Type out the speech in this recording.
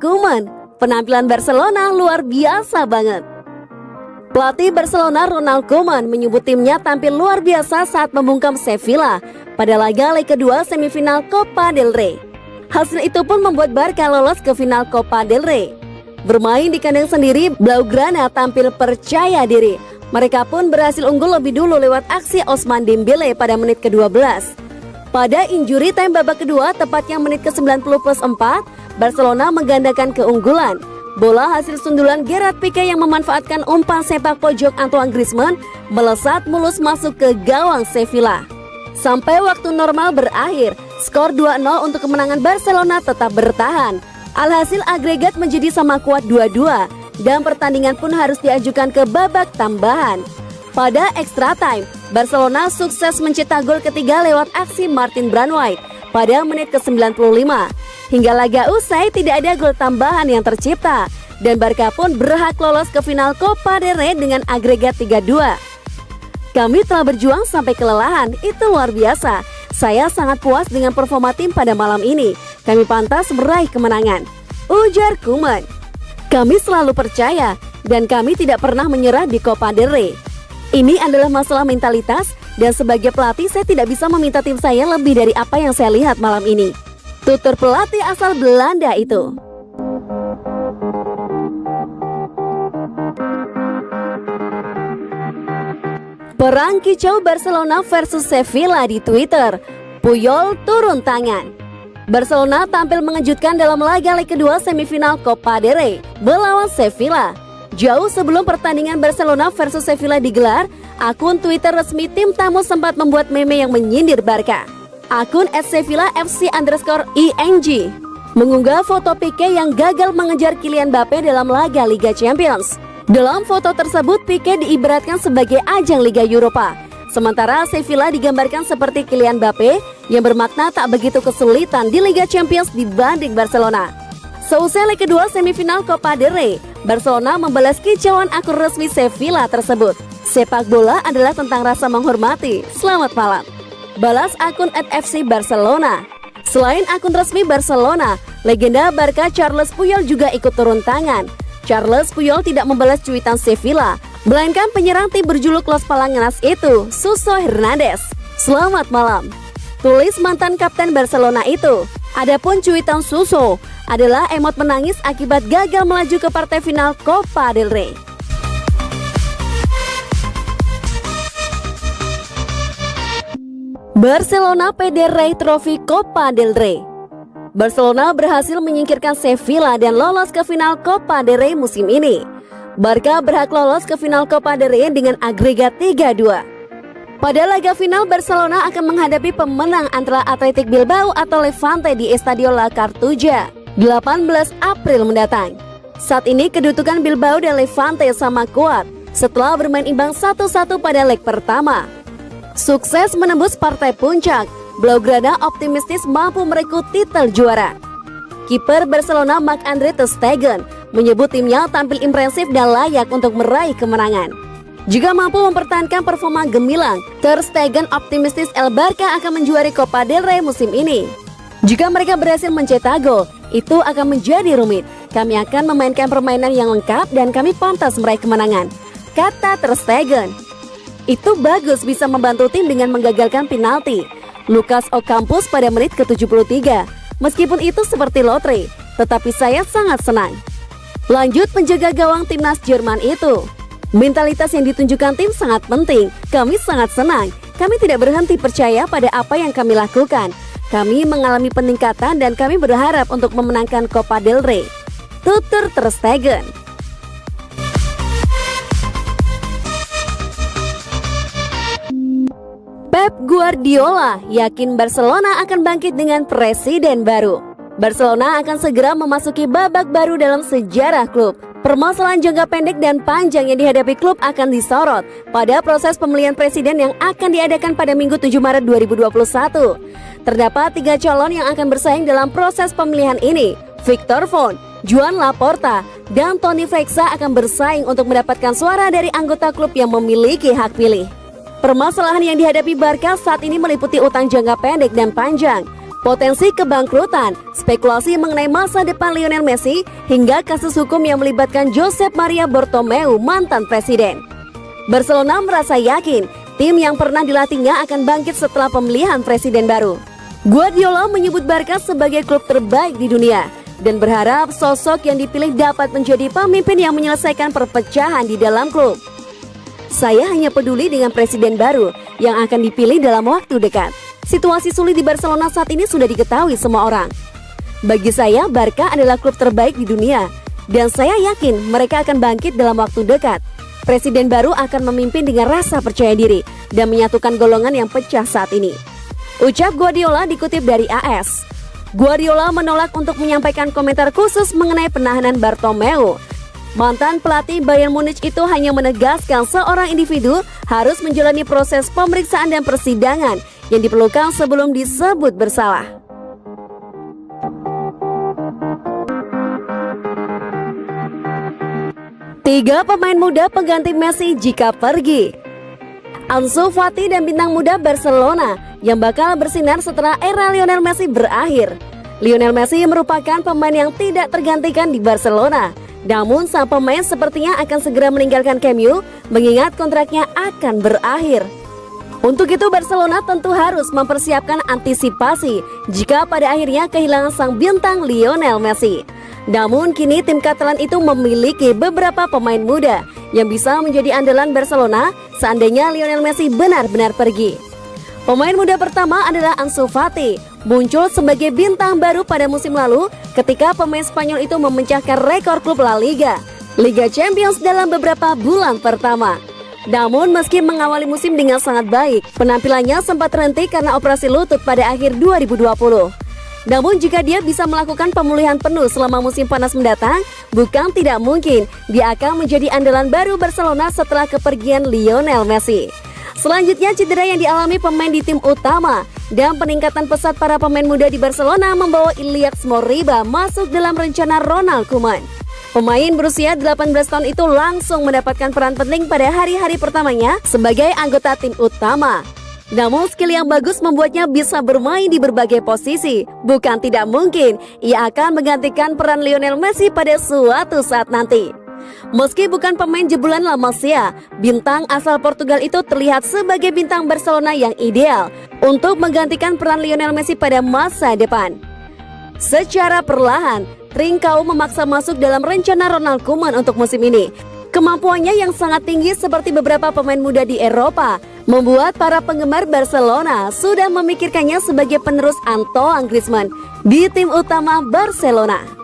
Koeman, penampilan Barcelona luar biasa banget. Pelatih Barcelona Ronald Koeman menyebut timnya tampil luar biasa saat membungkam Sevilla pada laga leg kedua semifinal Copa del Rey. Hasil itu pun membuat Barca lolos ke final Copa del Rey. Bermain di kandang sendiri, Blaugrana tampil percaya diri. Mereka pun berhasil unggul lebih dulu lewat aksi Ousmane Dembélé pada menit ke-12. Pada injury time babak kedua, tepatnya menit ke-90+4, Barcelona menggandakan keunggulan. Bola hasil sundulan Gerard Pique yang memanfaatkan umpan sepak pojok Antoine Griezmann melesat mulus masuk ke gawang Sevilla. Sampai waktu normal berakhir, skor 2-0 untuk kemenangan Barcelona tetap bertahan. Alhasil agregat menjadi sama kuat 2-2 dan pertandingan pun harus diajukan ke babak tambahan. Pada extra time, Barcelona sukses mencetak gol ketiga lewat aksi Martin Braithwaite pada menit ke-95. Hingga laga usai tidak ada gol tambahan yang tercipta dan Barca pun berhak lolos ke final Copa del Rey dengan agregat 3-2. Kami telah berjuang sampai kelelahan, itu luar biasa. Saya sangat puas dengan performa tim pada malam ini. Kami pantas meraih kemenangan, ujar Koeman. Kami selalu percaya dan kami tidak pernah menyerah di Copa del Rey. Ini adalah masalah mentalitas dan sebagai pelatih saya tidak bisa meminta tim saya lebih dari apa yang saya lihat malam ini, tutur pelatih asal Belanda itu. Perang kicau Barcelona versus Sevilla di Twitter. Puyol turun tangan. Barcelona tampil mengejutkan dalam laga leg kedua semifinal Copa del Rey melawan Sevilla. Jauh sebelum pertandingan Barcelona versus Sevilla digelar, akun Twitter resmi tim tamu sempat membuat meme yang menyindir Barca. Akun @sevilla_fc_ing mengunggah foto Pique yang gagal mengejar Kylian Mbappe dalam laga Liga Champions. Dalam foto tersebut, Pique diibaratkan sebagai ajang Liga Eropa. Sementara Sevilla digambarkan seperti Kylian Mbappe yang bermakna tak begitu kesulitan di Liga Champions dibanding Barcelona. Seusai leg kedua semifinal Copa del Rey, Barcelona membalas kicauan akun resmi Sevilla tersebut. Sepak bola adalah tentang rasa menghormati. Selamat malam, balas akun @FC Barcelona. Selain akun resmi Barcelona, legenda Barca Charles Puyol juga ikut turun tangan. Charles Puyol tidak membalas cuitan Sevilla, melainkan penyerang tim berjuluk Los Palanganas itu, Suso Hernandez. Selamat malam, tulis mantan kapten Barcelona itu. Adapun cuitan Suso adalah emot menangis akibat gagal melaju ke partai final Copa del Rey. Barcelona PD Rey Trophy Copa del Rey. Barcelona berhasil menyingkirkan Sevilla dan lolos ke final Copa del Rey musim ini. Barca berhak lolos ke final Copa del Rey dengan agregat 3-2. Pada laga final, Barcelona akan menghadapi pemenang antara Athletic Bilbao atau Levante di Estadio La Cartuja 18 April mendatang. Saat ini kedudukan Bilbao dan Levante sama kuat setelah bermain imbang 1-1 pada leg pertama. Sukses menembus partai puncak, Blaugrana optimistis mampu merebut titel juara. Kiper Barcelona Marc-Andre ter Stegen menyebut timnya tampil impresif dan layak untuk meraih kemenangan. Jika mampu mempertahankan performa gemilang, ter Stegen optimistis El Barca akan menjuari Copa del Rey musim ini. Jika mereka berhasil mencetak gol, itu akan menjadi rumit. Kami akan memainkan permainan yang lengkap dan kami pantas meraih kemenangan, kata ter Stegen. Itu bagus bisa membantu tim dengan menggagalkan penalti Lucas Ocampos pada menit ke-73. Meskipun itu seperti lotre, tetapi saya sangat senang. Lanjut penjaga gawang timnas Jerman itu. Mentalitas yang ditunjukkan tim sangat penting. Kami sangat senang. Kami tidak berhenti percaya pada apa yang kami lakukan. Kami mengalami peningkatan dan kami berharap untuk memenangkan Copa del Rey, tutur ter Stegen. Pep Guardiola yakin Barcelona akan bangkit dengan presiden baru. Barcelona akan segera memasuki babak baru dalam sejarah klub. Permasalahan jangka pendek dan panjang yang dihadapi klub akan disorot pada proses pemilihan presiden yang akan diadakan pada Minggu 7 Maret 2021. Terdapat 3 calon yang akan bersaing dalam proses pemilihan ini. Victor Font, Joan Laporta, dan Toni Flexa akan bersaing untuk mendapatkan suara dari anggota klub yang memiliki hak pilih. Permasalahan yang dihadapi Barca saat ini meliputi utang jangka pendek dan panjang. Potensi kebangkrutan, spekulasi mengenai masa depan Lionel Messi, hingga kasus hukum yang melibatkan Josep Maria Bartomeu, mantan presiden. Barcelona merasa yakin tim yang pernah dilatihnya akan bangkit setelah pemilihan presiden baru. Guardiola menyebut Barca sebagai klub terbaik di dunia dan berharap sosok yang dipilih dapat menjadi pemimpin yang menyelesaikan perpecahan di dalam klub. Saya hanya peduli dengan presiden baru yang akan dipilih dalam waktu dekat. Situasi sulit di Barcelona saat ini sudah diketahui semua orang. Bagi saya, Barca adalah klub terbaik di dunia dan saya yakin mereka akan bangkit dalam waktu dekat. Presiden baru akan memimpin dengan rasa percaya diri dan menyatukan golongan yang pecah saat ini. Ucap Guardiola dikutip dari AS. Guardiola menolak untuk menyampaikan komentar khusus mengenai penahanan Bartomeu. Mantan pelatih Bayern Munich itu hanya menegaskan seorang individu harus menjalani proses pemeriksaan dan persidangan yang diperlukan sebelum disebut bersalah. Tiga pemain muda pengganti Messi jika pergi. Ansu Fati dan bintang muda Barcelona yang bakal bersinar setelah era Lionel Messi berakhir. Lionel Messi merupakan pemain yang tidak tergantikan di Barcelona. Namun sang pemain sepertinya akan segera meninggalkan Camp Nou mengingat kontraknya akan berakhir. Untuk itu Barcelona tentu harus mempersiapkan antisipasi jika pada akhirnya kehilangan sang bintang Lionel Messi. Namun kini tim Catalan itu memiliki beberapa pemain muda yang bisa menjadi andalan Barcelona seandainya Lionel Messi benar-benar pergi. Pemain muda pertama adalah Ansu Fati, muncul sebagai bintang baru pada musim lalu ketika pemain Spanyol itu memecahkan rekor klub La Liga, Liga Champions dalam beberapa bulan pertama. Namun meski mengawali musim dengan sangat baik, penampilannya sempat terhenti karena operasi lutut pada akhir 2020. Namun jika dia bisa melakukan pemulihan penuh selama musim panas mendatang, bukan tidak mungkin dia akan menjadi andalan baru Barcelona setelah kepergian Lionel Messi. Selanjutnya cedera yang dialami pemain di tim utama dan peningkatan pesat para pemain muda di Barcelona membawa Ilias Moriba masuk dalam rencana Ronald Koeman. Pemain berusia 18 tahun itu langsung mendapatkan peran penting pada hari-hari pertamanya sebagai anggota tim utama. Namun skill yang bagus membuatnya bisa bermain di berbagai posisi. Bukan tidak mungkin ia akan menggantikan peran Lionel Messi pada suatu saat nanti. Meski bukan pemain jebolan La Masia, bintang asal Portugal itu terlihat sebagai bintang Barcelona yang ideal untuk menggantikan peran Lionel Messi pada masa depan. Secara perlahan, Trincao memaksa masuk dalam rencana Ronald Koeman untuk musim ini. Kemampuannya yang sangat tinggi seperti beberapa pemain muda di Eropa membuat para penggemar Barcelona sudah memikirkannya sebagai penerus Antoine Griezmann di tim utama Barcelona.